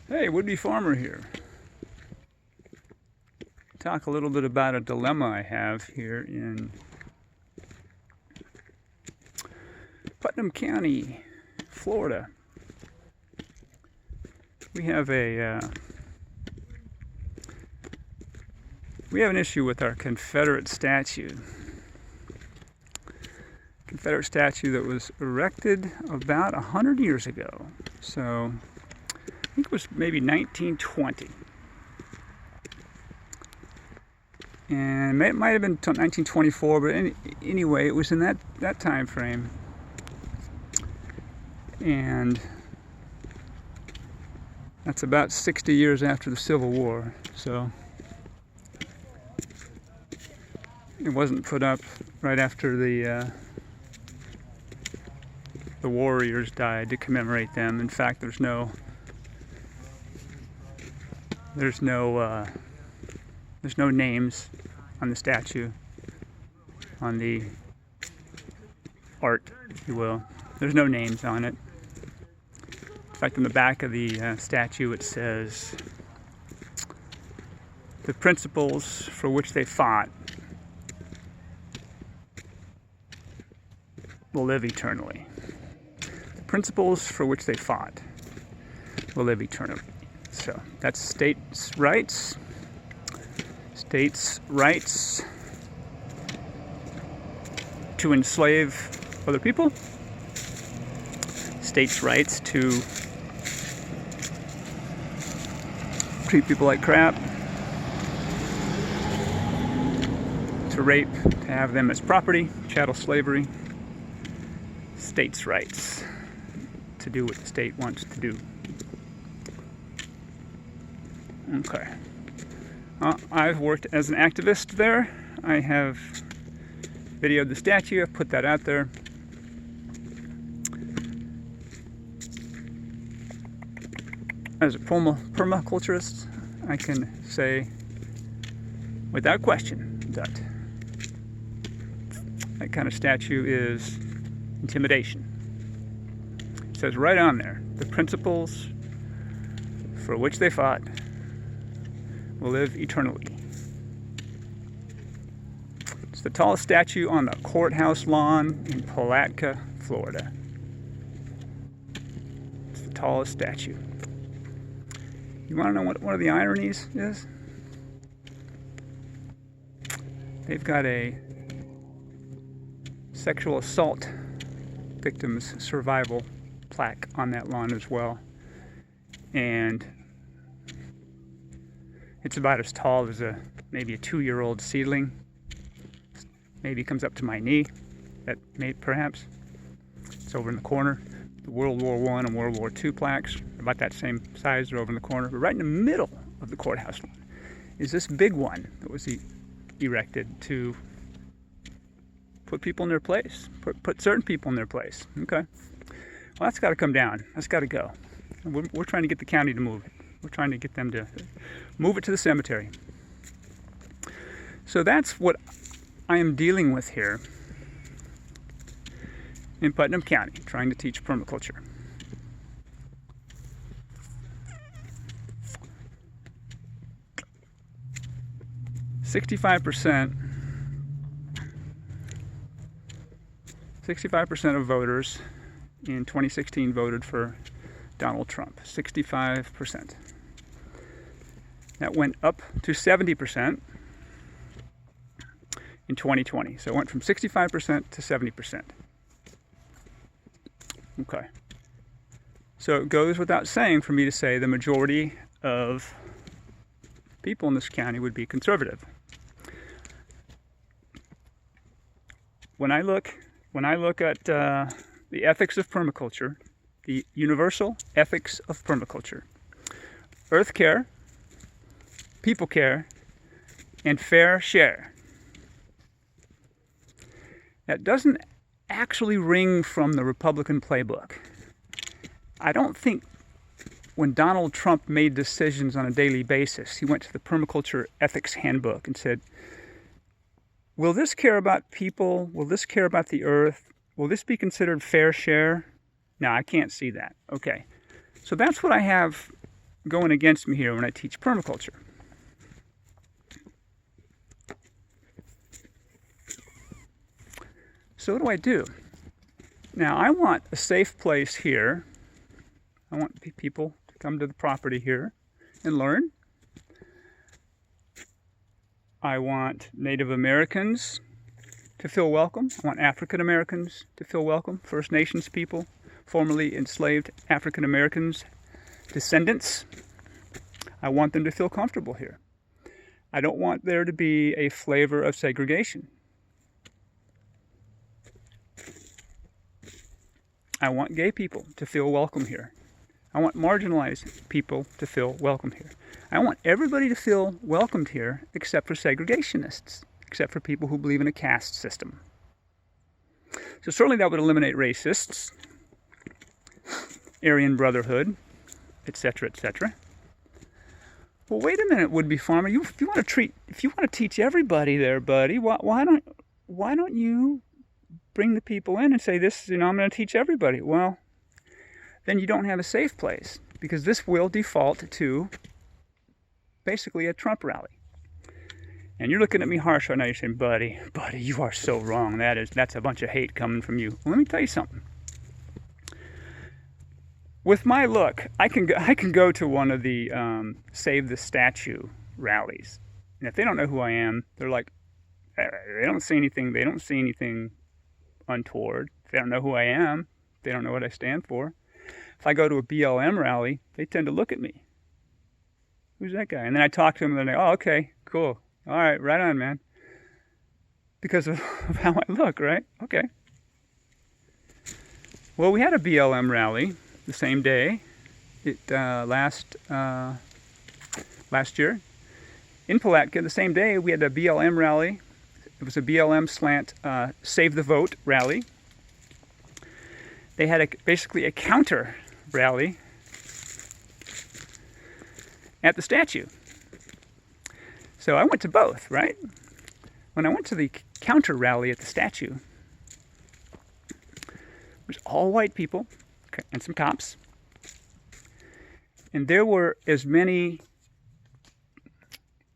Hey, would-be farmer here. Talk a little bit about a dilemma I have here in Putnam County, Florida. We have an issue with our Confederate statue. Confederate statue that was erected about 100 years ago. So I think it was maybe 1920. And it might have been 1924, but anyway, it was in that time frame. And that's about 60 years after the Civil War. So it wasn't put up right after the warriors died to commemorate them. In fact, there's no names on the statue, on the art, if you will. There's no names on it. In fact, on the back of the statue it says, "The principles for which they fought will live eternally." The principles for which they fought will live eternally. So that's states' rights. States' rights to enslave other people. States' rights to treat people like crap. To rape, to have them as property, chattel slavery. States' rights to do what the state wants to do. Okay. I've worked as an activist there. I have videoed the statue. I've put that out there. As a permaculturist, I can say without question that that kind of statue is intimidation. It says right on there, the principles for which they fought will live eternally. It's the tallest statue on the courthouse lawn in Palatka, Florida. It's the tallest statue. You want to know what one of the ironies is? They've got a sexual assault victims survival plaque on that lawn as well. And it's about as tall as maybe a 2-year-old seedling. Maybe comes up to my knee. That may perhaps. It's over in the corner. The World War I and World War II plaques are about that same size. They're over in the corner. But right in the middle of the courthouse lawn is this big one that was erected to put people in their place. Put certain people in their place. Okay. Well, that's got to come down. That's got to go. We're trying to get the county to move it. We're trying to get them to move it to the cemetery. So that's what I am dealing with here in Putnam County, trying to teach permaculture. "65% of voters in 2016 voted for Donald Trump. 65%. That went up to 70% in 2020. So it went from 65% to 70%. Okay. So it goes without saying for me to say the majority of people in this county would be conservative. When I look at the ethics of permaculture, the universal ethics of permaculture, earth care, people care, and fair share, that doesn't actually ring from the Republican playbook. I don't think when Donald Trump made decisions on a daily basis, he went to the Permaculture Ethics Handbook and said, will this care about people? Will this care about the earth? Will this be considered fair share? No, I can't see that. Okay. So that's what I have going against me here when I teach permaculture. So what do I do? Now, I want a safe place here. I want people to come to the property here and learn. I want Native Americans to feel welcome. I want African Americans to feel welcome. First Nations people, formerly enslaved African Americans, descendants. I want them to feel comfortable here. I don't want there to be a flavor of segregation. I want gay people to feel welcome here. I want marginalized people to feel welcome here. I want everybody to feel welcomed here except for segregationists, except for people who believe in a caste system. So certainly that would eliminate racists, Aryan Brotherhood, etc., etc. Well, wait a minute, would-be farmer. If you want to teach everybody there, buddy, why don't you bring the people in and say, this, I'm going to teach everybody? Well, then you don't have a safe place, because this will default to basically a Trump rally. And you're looking at me harsh right now. You're saying, buddy, you are so wrong. That's a bunch of hate coming from you. Well, let me tell you something. With my look, I can go to one of the Save the Statue rallies, and if they don't know who I am, they're like, they don't see anything. They don't see anything untoward. If they don't know who I am, they don't know what I stand for. If I go to a BLM rally, they tend to look at me. Who's that guy? And then I talk to them, and they're like, oh, okay, cool. All right, right on, man. Because of how I look, right? Okay. Well, we had a BLM rally the same day, last year. In Palatka, the same day, we had a BLM rally. It was a BLM slant Save the Vote rally. They had basically a counter rally at the statue. So I went to both, right? When I went to the counter rally at the statue, it was all white people and some cops. And there were as many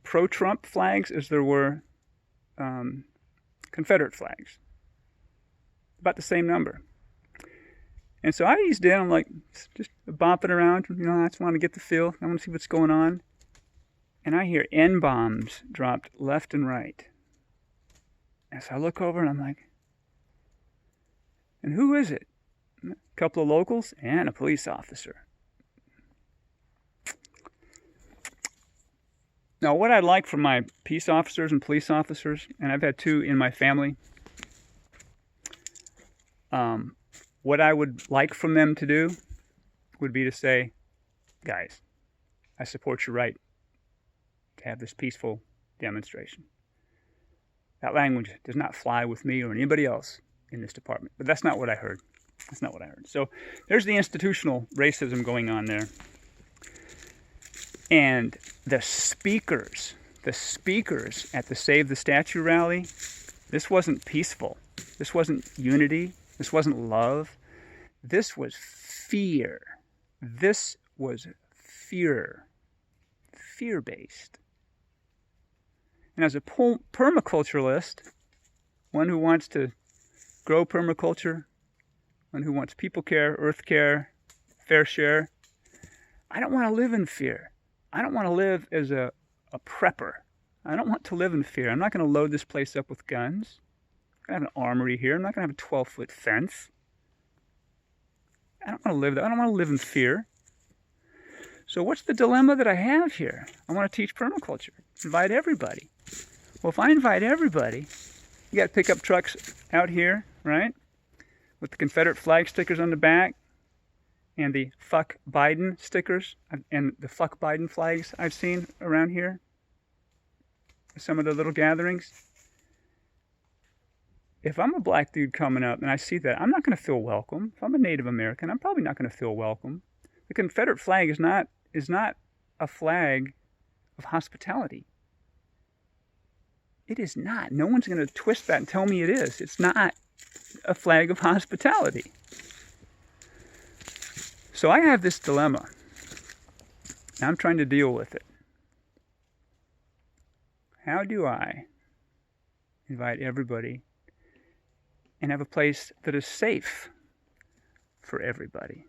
pro-Trump flags as there were Confederate flags. About the same number. And so I eased in. I'm like, just bopping around. I just want to get the feel. I want to see what's going on. And I hear N-bombs dropped left and right. And so I look over and I'm like, and who is it? A couple of locals and a police officer. Now, what I'd like from my peace officers and police officers, and I've had two in my family, what I would like from them to do would be to say, guys, I support your right to have this peaceful demonstration. That language does not fly with me or anybody else in this department. But that's not what I heard. That's not what I heard. So there's the institutional racism going on there. And the speakers at the Save the Statue rally, this wasn't peaceful. This wasn't unity. This wasn't love. This was fear. This was fear. Fear-based. And as a permaculturalist, one who wants to grow permaculture, one who wants people care, earth care, fair share, I don't want to live in fear. I don't want to live as a prepper. I don't want to live in fear. I'm not going to load this place up with guns. I'm going to have an armory here. I'm not going to have a 12-foot fence. I don't want to live there. I don't want to live in fear. So what's the dilemma that I have here? I want to teach permaculture. Invite everybody. Well, if I invite everybody, you got pickup trucks out here, right? With the Confederate flag stickers on the back and the Fuck Biden stickers and the Fuck Biden flags I've seen around here. Some of the little gatherings. If I'm a black dude coming up and I see that, I'm not going to feel welcome. If I'm a Native American, I'm probably not going to feel welcome. The Confederate flag is not a flag of hospitality. It is not. No one's going to twist that and tell me it is. It's not a flag of hospitality. So I have this dilemma. Now I'm trying to deal with it. How do I invite everybody and have a place that is safe for everybody?